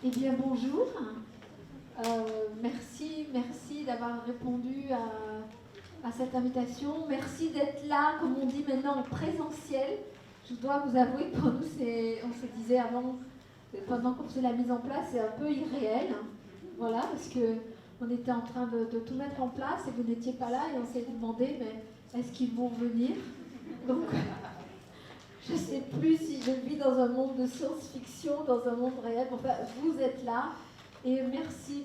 Eh bien, bonjour. Merci d'avoir répondu à cette invitation. Merci d'être là, comme on dit maintenant, en présentiel. Je dois vous avouer que pour nous, on se disait avant, pendant qu'on faisait la mise en place, c'est un peu irréel. Voilà, parce qu'on était en train de tout mettre en place et vous n'étiez pas là et on s'est demandé, mais est-ce qu'ils vont venir? Donc, je ne sais plus si je vis dans un monde de science-fiction, dans un monde réel. Enfin, vous êtes là. Et merci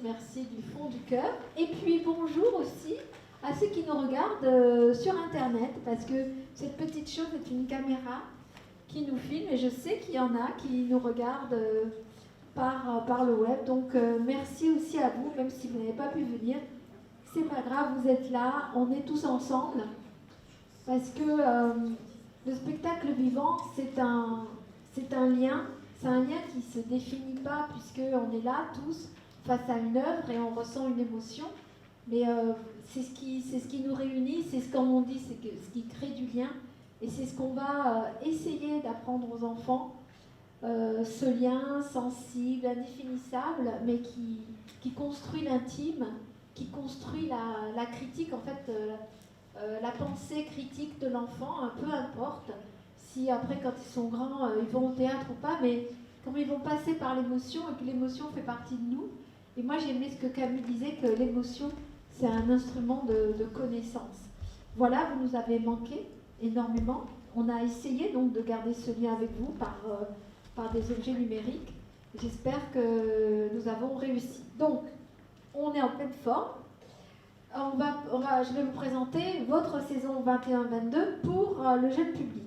du fond du cœur. Et puis bonjour aussi à ceux qui nous regardent sur Internet, parce que cette petite chose est une caméra qui nous filme, et je sais qu'il y en a qui nous regardent par le web. Donc merci aussi à vous, même si vous n'avez pas pu venir. C'est pas grave, vous êtes là, on est tous ensemble, parce que le spectacle vivant, c'est un lien. C'est un lien qui ne se définit pas, puisqu'on est là tous face à une œuvre et on ressent une émotion. Mais c'est ce qui nous réunit, c'est ce qu'on dit, ce qui crée du lien. Et c'est ce qu'on va essayer d'apprendre aux enfants. Ce lien sensible, indéfinissable, mais qui construit l'intime, qui construit la critique, en fait, la pensée critique de l'enfant, peu importe si après, quand ils sont grands, ils vont au théâtre ou pas, mais comme ils vont passer par l'émotion et que l'émotion fait partie de nous. Et moi, j'aimais ce que Camus disait, que l'émotion, c'est un instrument de connaissance. Voilà, vous nous avez manqué énormément. On a essayé donc de garder ce lien avec vous par des objets numériques. J'espère que nous avons réussi. Donc, on est en pleine forme. Je vais vous présenter votre saison 21-22 pour le jeune public.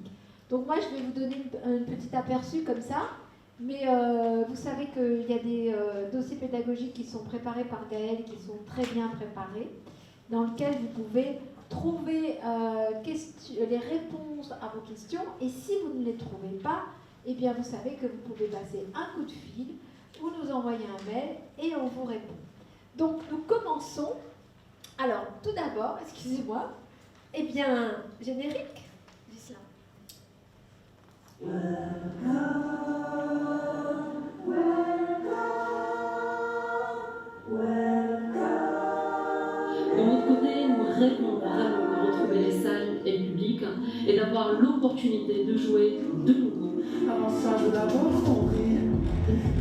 Donc moi, je vais vous donner un petit aperçu comme ça, mais vous savez qu'il y a des dossiers pédagogiques qui sont préparés par Gaëlle, qui sont très bien préparés, dans lesquels vous pouvez trouver les réponses à vos questions, et si vous ne les trouvez pas, eh bien vous savez que vous pouvez passer un coup de fil ou nous envoyer un mail et on vous répond. Donc nous commençons. Alors, tout d'abord, excusez-moi, eh bien, générique, Gislain. De notre côté, nous rêvons vraiment de retrouver les salles et le public et d'avoir l'opportunité de jouer de nouveau. Avant ça, je veux d'abord compris.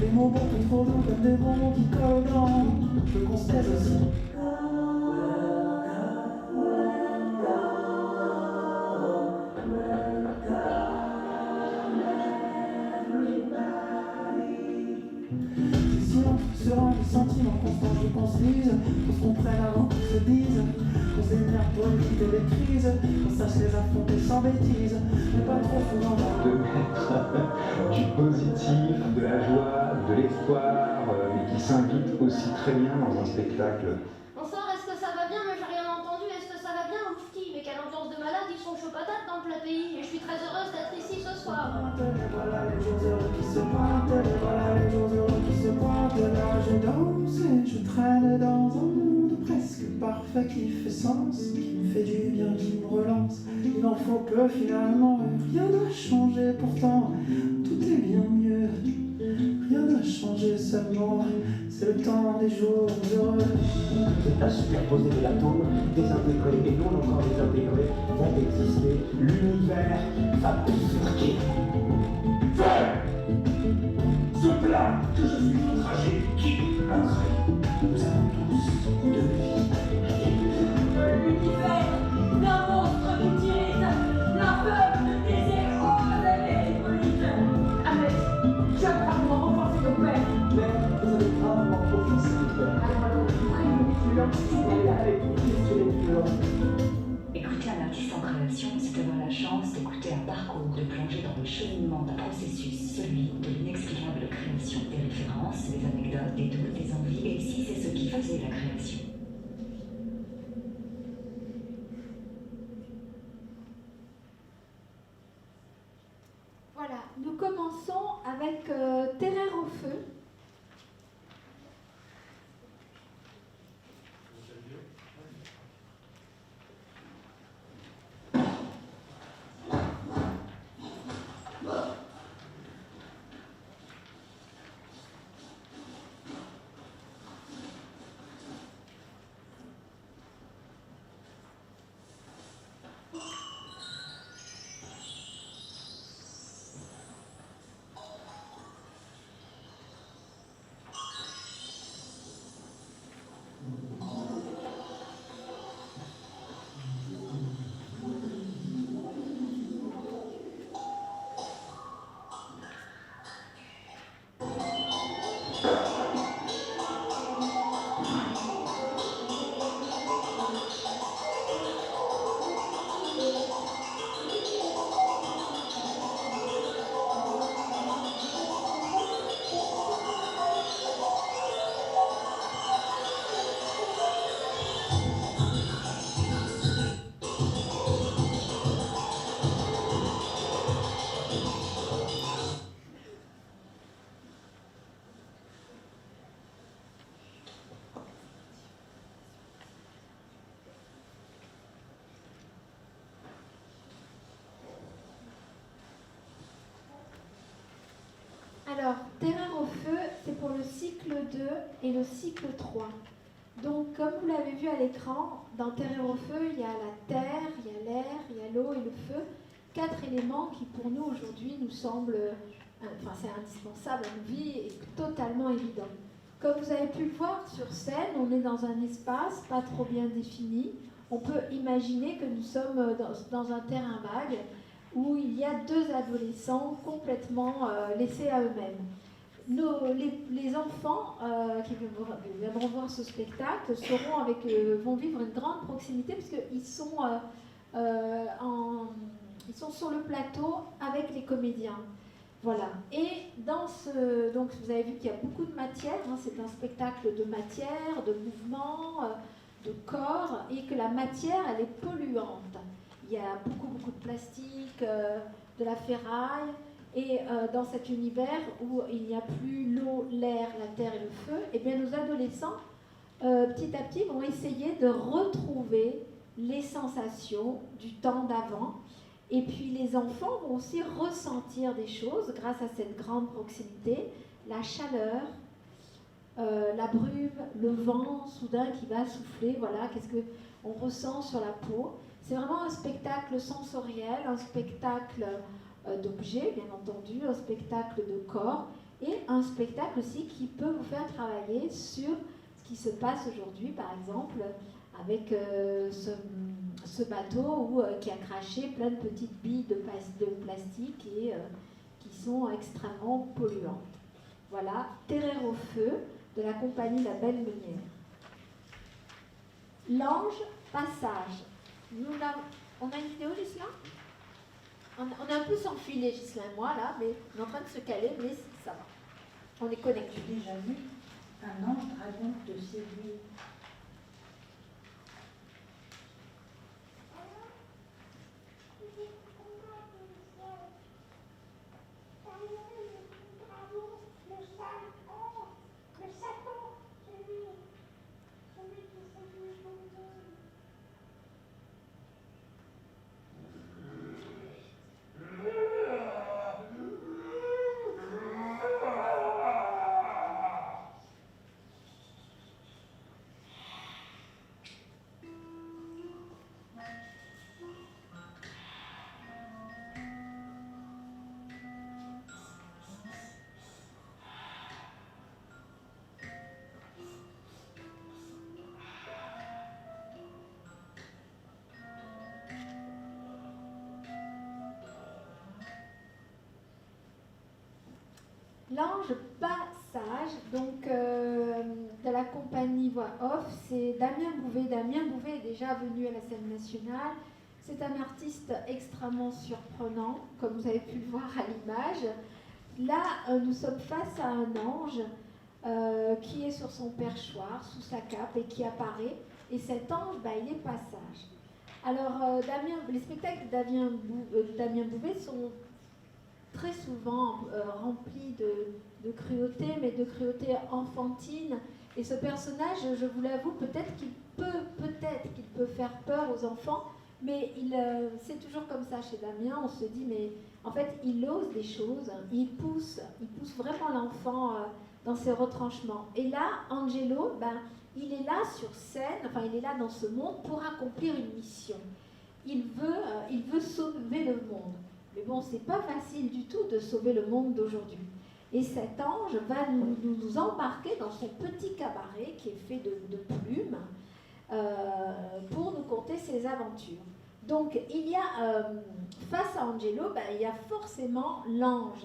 Les mots beaucoup trop doux comme des bonbons qui collent dans le constat aussi. Sur des sentiments constants je construise, qu'on se comprenne avant qu'on se dise, qu'on s'énerve pour éviter des crises, qu'on sache les affronter sans bêtise, mais pas trop souvent. De mettre du positif, de la joie, de l'espoir, mais qui s'invite aussi très bien dans un spectacle. Bonsoir, est-ce que ça va bien? Mais j'ai rien entendu, est-ce que ça va bien? Oufti, mais quelle ambiance de malade, ils sont chauds patates dans le plat pays, et je suis très heureuse d'être ici ce soir. Voilà les jours heureux qui se pointent, voilà les jours heureux qui se pointent, là je danse et je traîne dans un monde presque parfait qui fait sens, qui me fait du bien, qui me relance. Il n'en faut peu finalement, rien n'a changé pourtant, tout est bien mieux. Rien n'a changé seulement, c'est le temps des jours heureux. La superposée de l'atome, désintégré et non encore désintégré, vont exister. L'univers va bifurquer. Faire ce plat que je suis outragé, qui inscrit. Nous avons tous deux vies. L'univers d'un monstre qui utilise la peur de désir et hippolyte. Ahmed, tu as gravement offensé ton père. Mais vous avez gravement offensé votre père. Alors, prévenez-le, s'il avec une question Écouter un artiste en création, c'est avoir la chance d'écouter un parcours, de plonger dans le cheminement d'un processus, celui de l'inexplicable création. Des références, des anecdotes, des doutes, des envies, et ici c'est ce qui faisait la création. Voilà, nous commençons avec Terreur au feu. Alors, Terrain au feu, c'est pour le cycle 2 et le cycle 3. Donc, comme vous l'avez vu à l'écran, dans Terrain au feu, il y a la terre, il y a l'air, il y a l'eau et le feu. 4 éléments qui, pour nous, aujourd'hui, nous semblent, c'est indispensable à nos vies et totalement évident. Comme vous avez pu le voir sur scène, on est dans un espace pas trop bien défini. On peut imaginer que nous sommes dans un terrain vague où il y a 2 adolescents complètement laissés à eux-mêmes. Les enfants qui viendront voir ce spectacle vont vivre une grande proximité puisqu'ils sont, ils sont sur le plateau avec les comédiens. Voilà. Et donc vous avez vu qu'il y a beaucoup de matière, hein, c'est un spectacle de matière, de mouvement, de corps, et que la matière, elle est polluante. Il y a beaucoup de plastique, de la ferraille, et dans cet univers où il n'y a plus l'eau, l'air, la terre et le feu, eh bien nos adolescents, petit à petit, vont essayer de retrouver les sensations du temps d'avant. Et puis les enfants vont aussi ressentir des choses grâce à cette grande proximité, la chaleur, la brume, le vent soudain qui va souffler, voilà, qu'est-ce qu'on ressent sur la peau. C'est vraiment un spectacle sensoriel, un spectacle d'objets, bien entendu, un spectacle de corps, et un spectacle aussi qui peut vous faire travailler sur ce qui se passe aujourd'hui, par exemple, avec ce bateau qui a craché plein de petites billes de plastique et qui sont extrêmement polluantes. Voilà, Terrain au feu de la compagnie La Belle Meunière. L'ange passage. On a une vidéo, Ghislain ? On est un peu s'enfiler, Ghislain et moi, là, mais on est en train de se caler, mais ça va. On est connectés. J'ai déjà vu un ange dragon te séduire. L'ange passage, donc de la compagnie Voix Off, c'est Damien Bouvet. Damien Bouvet est déjà venu à la scène nationale. C'est un artiste extrêmement surprenant, comme vous avez pu le voir à l'image. Là, nous sommes face à un ange qui est sur son perchoir, sous sa cape, et qui apparaît. Et cet ange, il est passage. Alors, les spectacles de Damien Bouvet sont très souvent rempli de cruauté, mais de cruauté enfantine. Et ce personnage, je vous l'avoue, peut-être qu'il peut faire peur aux enfants, mais c'est toujours comme ça chez Damien. On se dit, mais en fait, il ose des choses, il pousse vraiment l'enfant dans ses retranchements. Et là, Angelo, il est là sur scène, il est là dans ce monde pour accomplir une mission. Il veut sauver le monde. Mais bon, c'est pas facile du tout de sauver le monde d'aujourd'hui. Et cet ange va nous embarquer dans son petit cabaret qui est fait de plumes pour nous conter ses aventures. Donc, il y a, face à Angelo, il y a forcément l'ange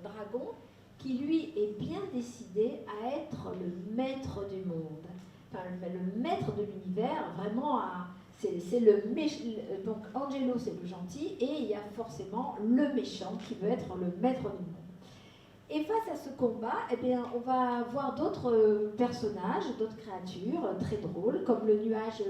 dragon qui, lui, est bien décidé à être le maître du monde. Le maître de l'univers, vraiment c'est donc Angelo, c'est le gentil, et il y a forcément le méchant qui veut être le maître du monde. Et face à ce combat, on va voir d'autres personnages, d'autres créatures très drôles, comme le nuage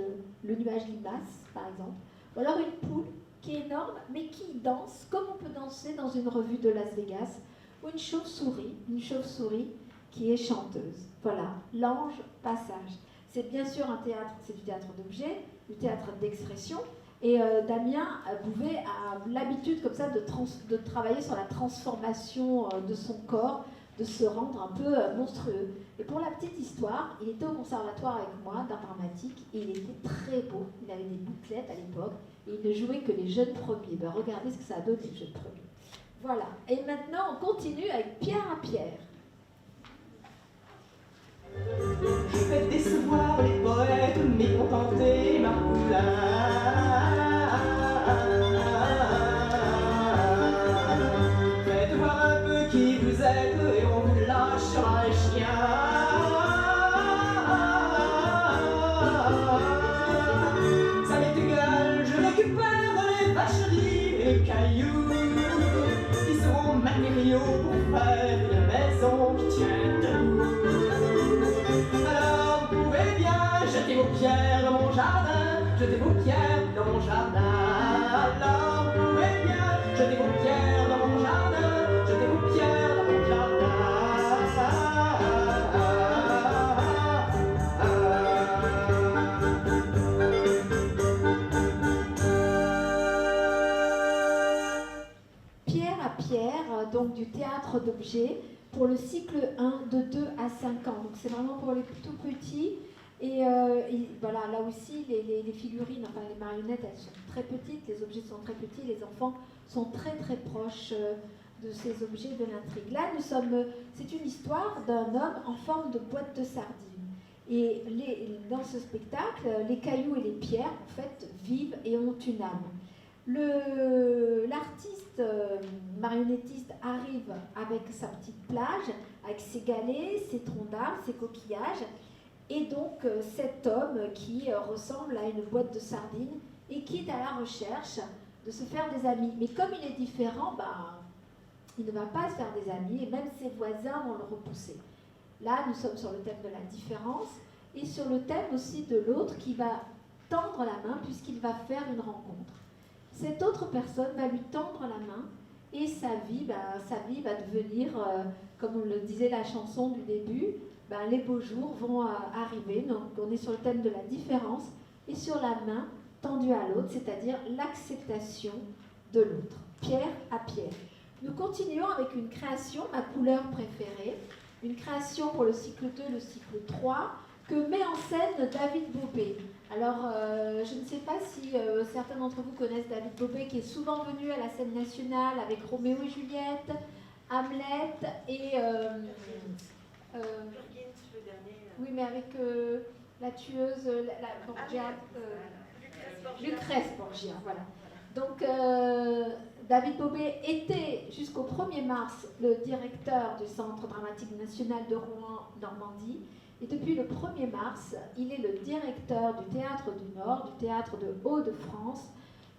limace, par exemple, ou alors une poule qui est énorme, mais qui danse comme on peut danser dans une revue de Las Vegas, ou une chauve-souris qui est chanteuse. Voilà, l'ange passage. C'est bien sûr un théâtre, c'est du théâtre d'objets, du théâtre d'expression. Et Damien Bouvet a l'habitude comme ça de travailler sur la transformation de son corps, de se rendre un peu monstrueux. Et pour la petite histoire, il était au conservatoire avec moi d'art dramatique et il était très beau. Il avait des bouclettes à l'époque et il ne jouait que les jeunes premiers. Ben, regardez ce que ça a donné, les jeunes premiers. Voilà. Et maintenant, on continue avec Pierre à Pierre. Je vais décevoir les poètes, mécontenter ma faites voir un peu qui vous êtes et on vous lâchera les chiens. Ça m'est égal, je récupère les vacheries et les cailloux qui seront matériaux pour faire une maison qui tient debout. Alors vous pouvez bien jeter vos pierres dans mon jardin, jetez vos pierres dans mon jardin. Alors vous pouvez bien jeter vos pierres dans mon jardin, jetez vos pierres dans mon jardin. Pierre à Pierre, donc du théâtre d'objets, pour le cycle 1 de 2 à 5 ans. Donc c'est vraiment pour les tout petits. Et voilà, là aussi, les figurines, enfin les marionnettes, elles sont très petites, les objets sont très petits, les enfants sont très très proches de ces objets de l'intrigue. Là, c'est une histoire d'un homme en forme de boîte de sardines. Et dans ce spectacle, les cailloux et les pierres, en fait, vivent et ont une âme. L'artiste marionnettiste arrive avec sa petite plage, avec ses galets, ses troncs d'arbres, ses coquillages, et donc cet homme qui ressemble à une boîte de sardines et qui est à la recherche de se faire des amis. Mais comme il est différent, il ne va pas se faire des amis, et même ses voisins vont le repousser. Là, nous sommes sur le thème de la différence, et sur le thème aussi de l'autre qui va tendre la main puisqu'il va faire une rencontre. Cette autre personne va lui tendre la main et sa vie va devenir, comme on le disait la chanson du début, les beaux jours vont arriver. Donc on est sur le thème de la différence et sur la main tendue à l'autre, c'est-à-dire l'acceptation de l'autre. Pierre à pierre. Nous continuons avec une création, ma couleur préférée, une création pour le cycle 2, le cycle 3, que met en scène David Bobet. Alors, je ne sais pas si certains d'entre vous connaissent David Bobet, qui est souvent venu à la scène nationale avec Roméo et Juliette, Hamlet et... oui, mais avec la tueuse, Borgia, Lucrèce Borgia, voilà. Donc, David Bobet était jusqu'au 1er mars le directeur du Centre dramatique national de Rouen-Normandie. Et depuis le 1er mars, il est le directeur du Théâtre du Nord, du Théâtre de Hauts-de-France,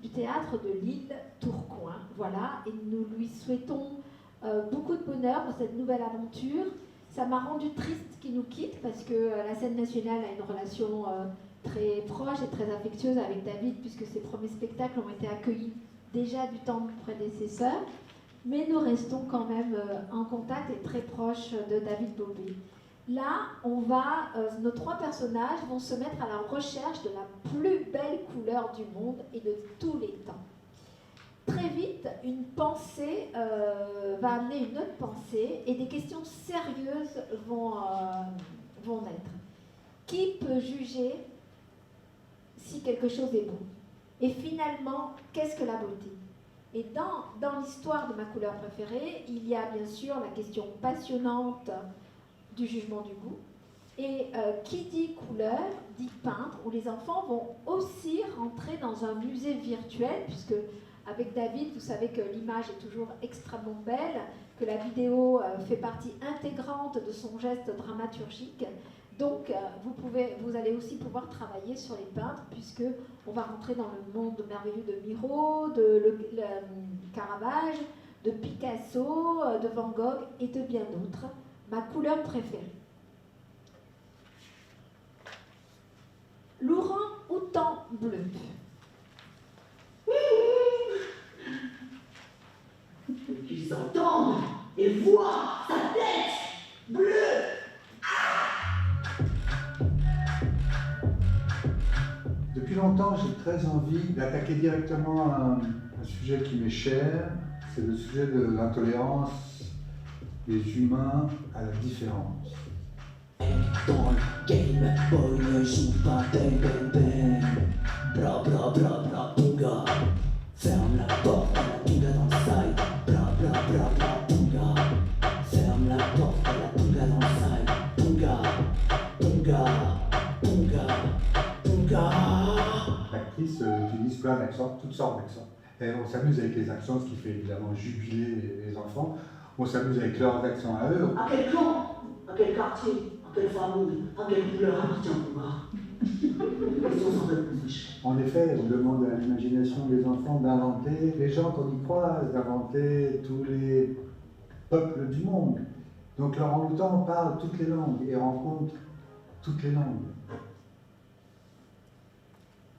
du Théâtre de Lille, Tourcoing. Voilà, et nous lui souhaitons beaucoup de bonheur pour cette nouvelle aventure. Ça m'a rendu triste qu'il nous quitte parce que la scène nationale a une relation très proche et très affectueuse avec David, puisque ses premiers spectacles ont été accueillis déjà du temps de prédécesseur. Mais nous restons quand même en contact et très proches de David Bobet. Là, nos trois personnages vont se mettre à la recherche de la plus belle couleur du monde et de tous les temps. Très vite, une pensée va amener une autre pensée et des questions sérieuses vont naître. Qui peut juger si quelque chose est beau? Et finalement, qu'est-ce que la beauté? Et dans l'histoire de ma couleur préférée, il y a bien sûr la question passionnante du jugement du goût. Et qui dit couleur, dit peintre, où les enfants vont aussi rentrer dans un musée virtuel, puisque avec David, vous savez que l'image est toujours extrêmement belle, que la vidéo fait partie intégrante de son geste dramaturgique. Donc vous allez aussi pouvoir travailler sur les peintres, puisque on va rentrer dans le monde merveilleux de Miro, de Caravage, de Picasso, de Van Gogh et de bien d'autres. Ma couleur préférée. L'orang-outan bleu. Qu'ils entendent et voient sa tête bleue. Depuis longtemps, j'ai très envie d'attaquer directement un sujet qui m'est cher. C'est le sujet de l'intolérance les humains à la différence. Dans le Game Boy ne joue pas bang bang bang. Bra bra bra bra bunga. Ferme la porte à la bunga dans le side. Bra bra bra bra bunga. Ferme la porte à la bunga dans le side. Bunga, bunga, bunga, bunga. L'actrice utilise plein d'accents, toutes sortes d'accents. Et on s'amuse avec les accents, ce qui fait évidemment jubiler les enfants. On s'amuse avec leurs accents à eux. À quel clan? À quel quartier? À quelle famille? À quelle couleur appartient Bunga? Question sans réponse. En effet, on demande à l'imagination des enfants d'inventer les gens qu'on y croise, d'inventer tous les peuples du monde. Donc l'orang-outan parle toutes les langues et rencontre toutes les langues.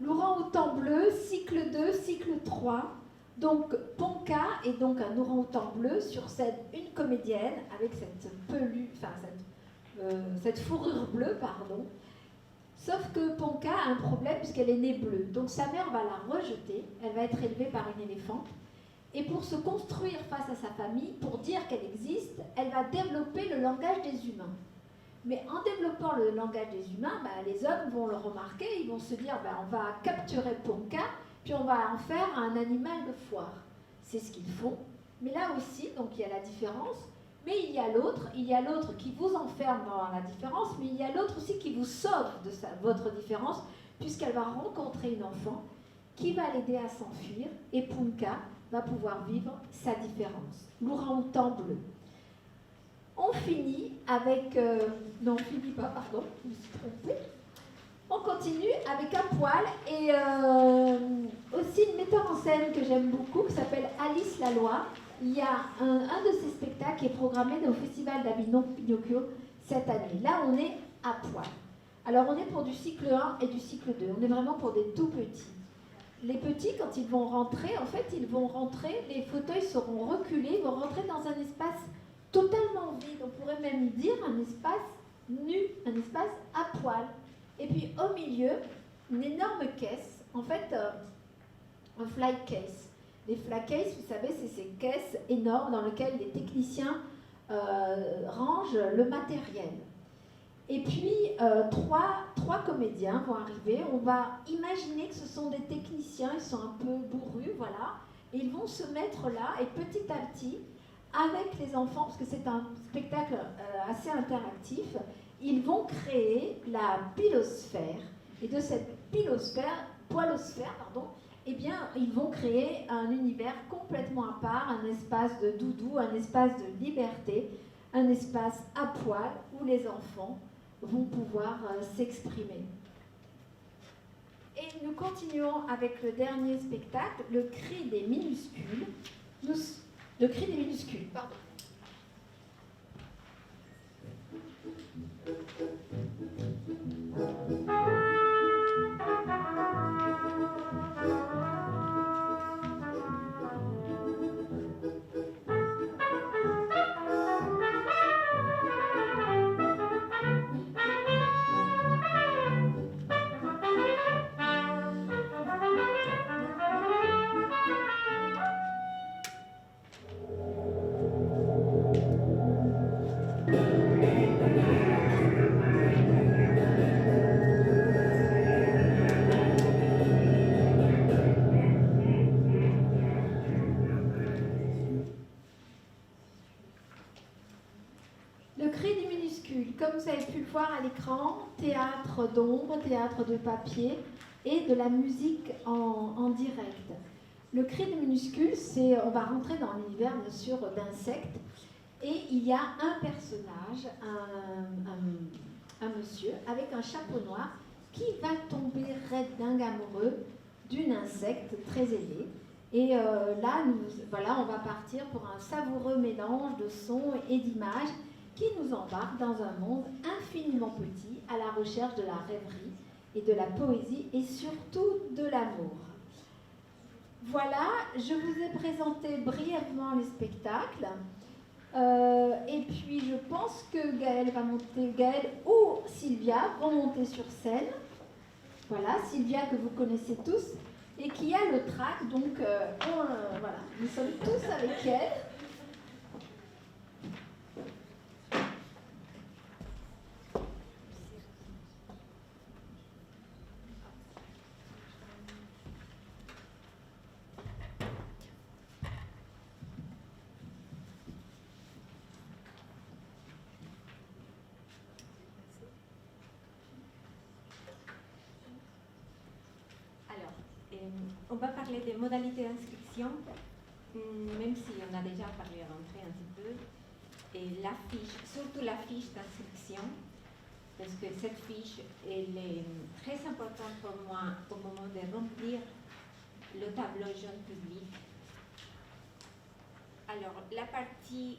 L'orang-outan bleu, cycle 2, cycle 3. Donc Ponka est donc un orang-outan bleu, sur scène une comédienne avec cette cette fourrure bleue, pardon. Sauf que Ponka a un problème puisqu'elle est née bleue. Donc sa mère va la rejeter, elle va être élevée par une éléphante. Et pour se construire face à sa famille, pour dire qu'elle existe, elle va développer le langage des humains. Mais en développant le langage des humains, les hommes vont le remarquer, ils vont se dire on va capturer Ponka, puis on va en faire un animal de foire. C'est ce qu'ils font. Mais là aussi, donc il y a la différence. Mais il y a l'autre qui vous enferme dans la différence, mais il y a l'autre aussi qui vous sauve de votre différence, puisqu'elle va rencontrer une enfant qui va l'aider à s'enfuir, et Ponka va pouvoir vivre sa différence. L'orang-outan bleu. On finit avec... non, on finit pas, pardon, je me suis trompée. On continue avec un poil et aussi une metteur en scène que j'aime beaucoup qui s'appelle Alice Laloy. Il y a un de ces spectacles qui est programmé au Festival d'Avignon Pinocchio cette année. Là, on est à poil. Alors, on est pour du cycle 1 et du cycle 2. On est vraiment pour des tout petits. Les petits, quand ils vont rentrer, en fait, les fauteuils seront reculés, ils vont rentrer dans un espace totalement vide. On pourrait même dire un espace nu, un espace à poil. Et puis au milieu, une énorme caisse, en fait un fly case. Les fly cases, vous savez, c'est ces caisses énormes dans lesquelles les techniciens rangent le matériel. Et puis trois comédiens vont arriver, on va imaginer que ce sont des techniciens, ils sont un peu bourrus, voilà, et ils vont se mettre là, et petit à petit, avec les enfants, parce que c'est un spectacle assez interactif, ils vont créer la pilosphère. Et de cette poilosphère, eh bien, ils vont créer un univers complètement à part, un espace de doudou, un espace de liberté, un espace à poil où les enfants vont pouvoir s'exprimer. Et nous continuons avec le dernier spectacle, Le cri des minuscules. Le cri des minuscules, pardon. Comme vous avez pu le voir à l'écran, théâtre d'ombre, théâtre de papier et de la musique en direct. Le cri des minuscules, on va rentrer dans l'univers bien sûr d'insectes et il y a un personnage, un monsieur avec un chapeau noir qui va tomber raide dingue amoureux d'une insecte très ailée. Et là, on va partir pour un savoureux mélange de sons et d'images qui nous embarque dans un monde infiniment petit à la recherche de la rêverie et de la poésie et surtout de l'amour. Voilà, je vous ai présenté brièvement les spectacles et puis je pense que Gaëlle ou Sylvia vont monter sur scène. Voilà, Sylvia que vous connaissez tous et qui a le trac, donc voilà, nous sommes tous avec elle. on va parler des modalités d'inscription, même si on a déjà parlé à l'entrée un petit peu. Et la fiche, surtout la fiche d'inscription, parce que cette fiche, elle est très importante pour moi au moment de remplir le tableau jeune public. Alors, la partie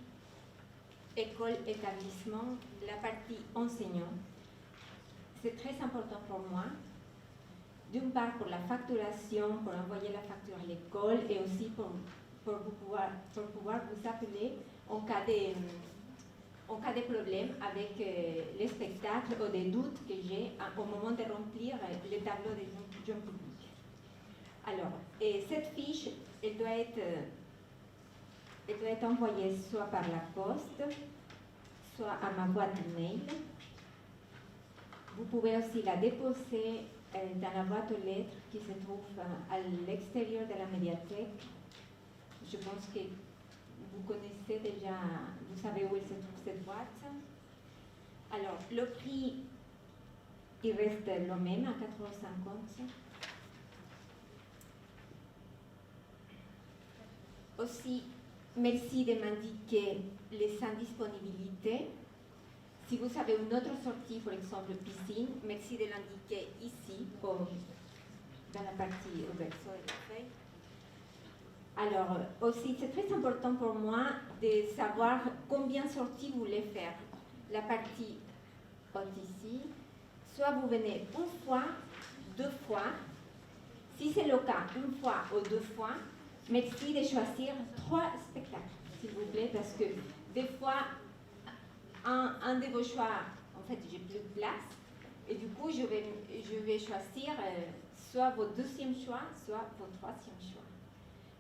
école-établissement, la partie enseignant, c'est très important pour moi. D'une part pour la facturation, pour envoyer la facture à l'école et aussi pour pouvoir vous appeler en cas de problème avec les spectacles ou des doutes que j'ai au moment de remplir le tableau des jeunes publics. Alors, cette fiche, elle doit être envoyée soit par la poste, soit à ma boîte mail. Vous pouvez aussi la déposer dans la boîte aux lettres qui se trouve à l'extérieur de la médiathèque. Je pense que vous connaissez déjà, vous savez où se trouve cette boîte. Alors, le prix, il reste le même, à 4,50 €. Aussi, merci de m'indiquer les indisponibilités. Si vous avez une autre sortie, par exemple piscine, merci de l'indiquer ici, dans la partie au verso de la feuille. Alors, aussi, c'est très important pour moi de savoir combien de sorties vous voulez faire. La partie haute ici, soit vous venez une fois, 2 fois. Si c'est le cas, une fois ou 2 fois, merci de choisir 3 spectacles, s'il vous plaît, parce que des fois, un de vos choix, en fait, j'ai plus de place, et du coup, je vais choisir soit votre 2e choix, soit votre 3e choix.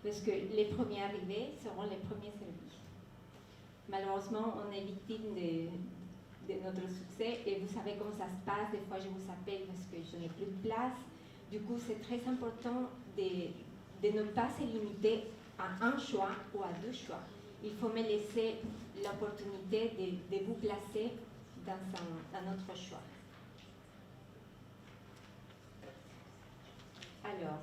Parce que les premiers arrivés seront les premiers servis. Malheureusement, on est victime de notre succès, et vous savez comment ça se passe. Des fois, je vous appelle parce que je n'ai plus de place. Du coup, c'est très important de ne pas se limiter à un choix ou à 2 choix. Il faut me laisser l'opportunité de vous placer dans un autre choix. Alors,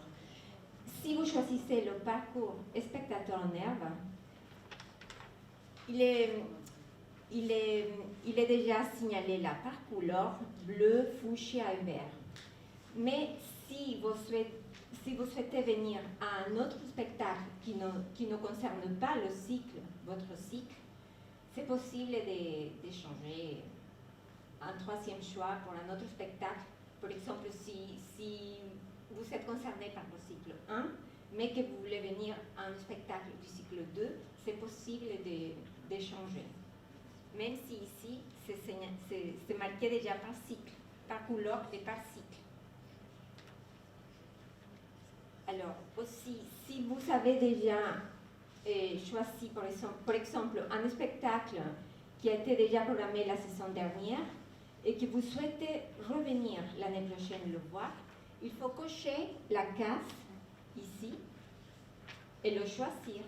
si vous choisissez le parcours spectateur en herbe, il est déjà signalé là par couleur, bleu, fuchsia et vert. Mais si vous souhaitez venir à un autre spectacle qui ne concerne pas le cycle, votre cycle, c'est possible d'échanger un 3e choix pour un autre spectacle. Par exemple, si vous êtes concerné par le cycle 1, mais que vous voulez venir à un spectacle du cycle 2, c'est possible d'échanger. Même si ici, c'est marqué déjà par cycle, par couleur et par cycle. Alors, aussi, si vous avez déjà choisi, par exemple, un spectacle qui a été déjà programmé la saison dernière et que vous souhaitez revenir l'année prochaine le voir, il faut cocher la case ici et le choisir.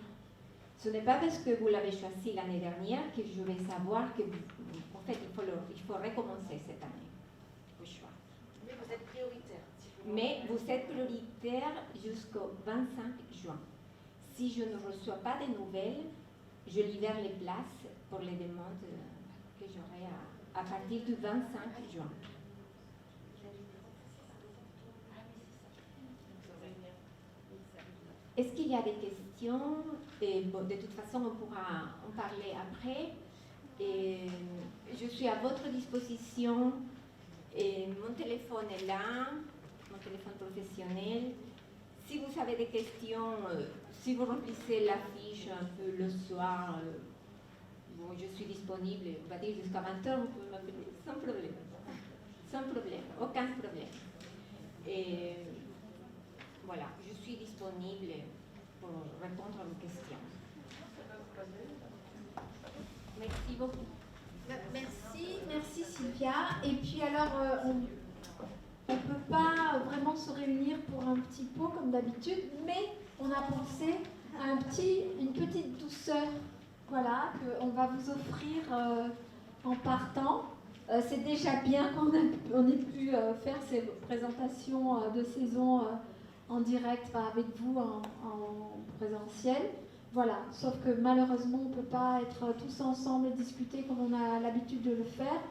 Ce n'est pas parce que vous l'avez choisi l'année dernière que je vais savoir que, en fait, il faut recommencer cette année au choix. Mais vous êtes prioritaire. Mais vous êtes prioritaire jusqu'au 25 juin. Si je ne reçois pas de nouvelles, je libère les places pour les demandes que j'aurai à partir du 25 juin. Est-ce qu'il y a des questions? Bon, de toute façon, on pourra en parler après. Et je suis à votre disposition. Et mon téléphone est là, mon téléphone professionnel. Si vous avez des questions, si vous remplissez la fiche un peu le soir, bon, je suis disponible, on va dire jusqu'à 20h, vous pouvez m'appeler sans problème. Sans problème, aucun problème. Et voilà, je suis disponible pour répondre à vos questions. Merci beaucoup. Merci Sylvia. Et puis alors, on ne peut pas vraiment se réunir pour un petit pot comme d'habitude, mais on a pensé à une petite douceur, voilà, qu'on va vous offrir en partant. C'est déjà bien qu'on ait pu faire ces présentations de saison en direct, enfin, avec vous en présentiel. Voilà, sauf que malheureusement, on ne peut pas être tous ensemble et discuter comme on a l'habitude de le faire.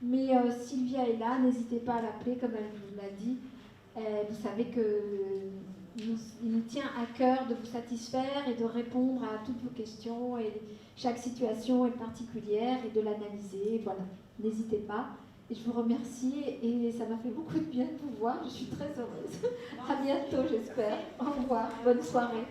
Mais Sylvia est là, n'hésitez pas à l'appeler, comme elle vous l'a dit. Vous savez qu'il nous tient à cœur de vous satisfaire et de répondre à toutes vos questions. Et chaque situation est particulière et de l'analyser. Voilà, n'hésitez pas. Et je vous remercie et ça m'a fait beaucoup de bien de vous voir. Je suis très heureuse. À bientôt, j'espère. Au revoir. Bonne soirée.